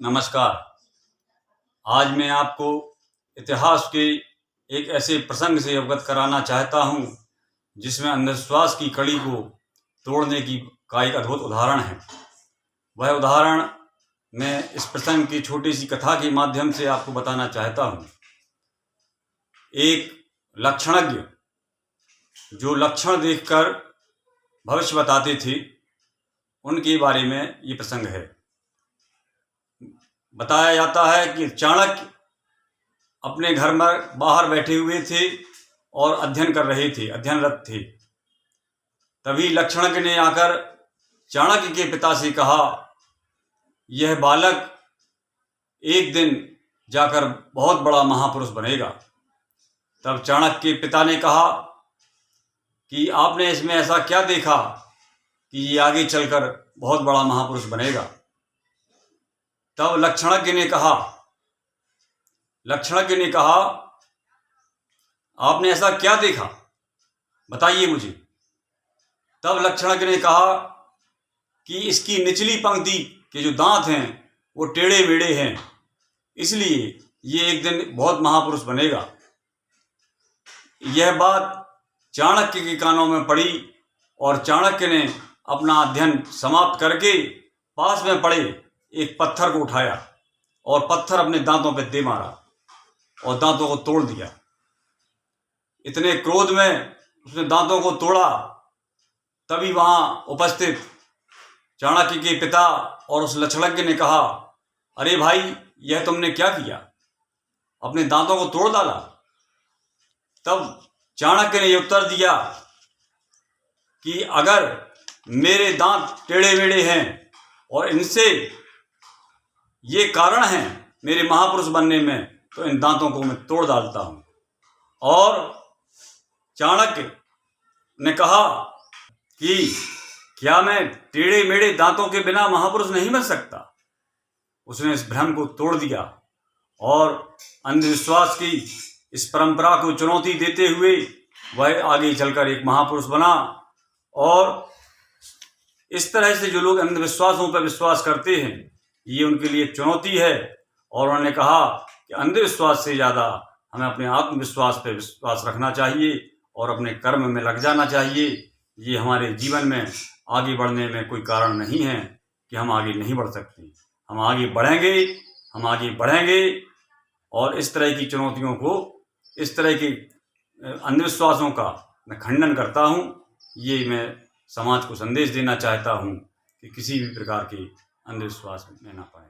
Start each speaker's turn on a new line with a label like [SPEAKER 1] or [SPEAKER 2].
[SPEAKER 1] नमस्कार। आज मैं आपको इतिहास के एक ऐसे प्रसंग से अवगत कराना चाहता हूँ जिसमें अंधविश्वास की कड़ी को तोड़ने का एक अद्भुत उदाहरण है। वह उदाहरण मैं इस प्रसंग की छोटी सी कथा के माध्यम से आपको बताना चाहता हूँ। एक लक्षणज्ञ जो लक्षण देखकर भविष्य बताते थे, उनके बारे में ये प्रसंग है। बताया जाता है कि चाणक्य अपने घर में बाहर बैठे हुए थे और अध्ययन कर रहे थे, अध्ययनरत थे। तभी लक्षणज्ञ ने आकर चाणक्य के पिता से कहा, यह बालक एक दिन जाकर बहुत बड़ा महापुरुष बनेगा। तब चाणक्य के पिता ने कहा कि आपने इसमें ऐसा क्या देखा कि ये आगे चलकर बहुत बड़ा महापुरुष बनेगा। तब लक्षणज्ञ ने कहा आपने ऐसा क्या देखा, बताइए मुझे। तब लक्षणज्ञ ने कहा कि इसकी निचली पंक्ति के जो दांत हैं वो टेढ़े मेढ़े हैं, इसलिए ये एक दिन बहुत महापुरुष बनेगा। यह बात चाणक्य के कानों में पड़ी और चाणक्य ने अपना अध्ययन समाप्त करके पास में पड़े एक पत्थर को उठाया और पत्थर अपने दांतों पे दे मारा और दांतों को तोड़ दिया। इतने क्रोध में उसने दांतों को तोड़ा। तभी वहां उपस्थित चाणक्य के पिता और उस लक्षणज्ञ ने कहा, अरे भाई, यह तुमने क्या किया, अपने दांतों को तोड़ डाला। तब चाणक्य ने उत्तर दिया कि अगर मेरे दांत टेढ़े मेढ़े हैं और इनसे ये कारण है मेरे महापुरुष बनने में, तो इन दांतों को मैं तोड़ डालता हूं। और चाणक्य ने कहा कि क्या मैं टेढ़े मेढ़े दांतों के बिना महापुरुष नहीं बन सकता। उसने इस भ्रम को तोड़ दिया और अंधविश्वास की इस परंपरा को चुनौती देते हुए वह आगे चलकर एक महापुरुष बना। और इस तरह से जो लोग अंधविश्वासों पर विश्वास करते हैं, ये उनके लिए चुनौती है। और उन्होंने कहा कि अंधविश्वास से ज़्यादा हमें अपने आत्मविश्वास पर विश्वास रखना चाहिए और अपने कर्म में लग जाना चाहिए। ये हमारे जीवन में आगे बढ़ने में कोई कारण नहीं है कि हम आगे नहीं बढ़ सकते। हम आगे बढ़ेंगे और इस तरह की चुनौतियों को, इस तरह के अंधविश्वासों का मैं खंडन करता हूँ। ये मैं समाज को संदेश देना चाहता हूँ कि किसी भी प्रकार के अंधविश्वास में ना पड़े।